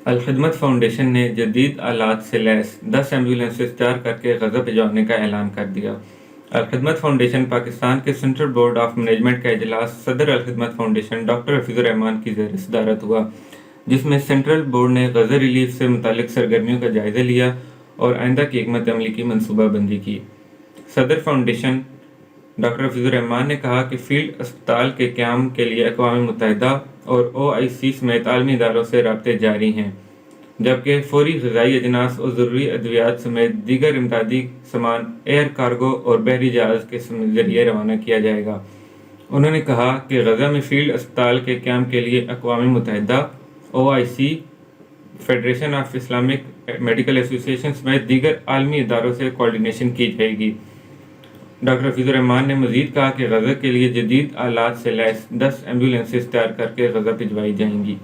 अल खिदमत फाउंडेशन ने जदीद आलात से लैस 10 एम्बुलेंसेज तैयार करके गज़ा भिजवाने का ऐलान कर दिया। अल खिदमत फाउंडेशन पाकिस्तान के सेंट्रल बोर्ड ऑफ मैनेजमेंट का इजलास सदर अल खिदमत फाउंडेशन डॉक्टर हफीजुर रहमान की ज़ेर सदारत हुआ, जिसमें सेंट्रल बोर्ड ने गज़ा रिलीफ से मुतालिक सरगर्मियों का जायज़ा लिया और आइंदा की हिकमत अमली की मनसूबाबंदी की। सदर फाउंडेशन डॉक्टर हफीजुर रहमान ने कहा कि फील्ड अस्पताल के क़याम के लिए अक़वाम मुत्तहिदा और OIC समेत आलमी इदारों से राब्ते जारी हैं, जबकि फौरी ग़िज़ाई अजनास और ज़रूरी अद्वियात समेत दीगर इमदादी सामान एयर कार्गो और बहरी जहाज़ के ज़रिए रवाना किया जाएगा। उन्होंने कहा कि गज़ा में फील्ड अस्पताल के क़याम के लिए अक़वाम मुत्तहिदा, OIC, federation of Islamic medical association समेत दीगर आलमी इदारों से कोऑर्डिनेशन की जाएगी। डॉक्टर हफीजुर रहमान ने मज़ीद कहा कि गज़ा के लिए जदीद आलात से लैस 10 एम्बुलेंसेज तैयार करके गज़ा भिजवाई जाएंगी।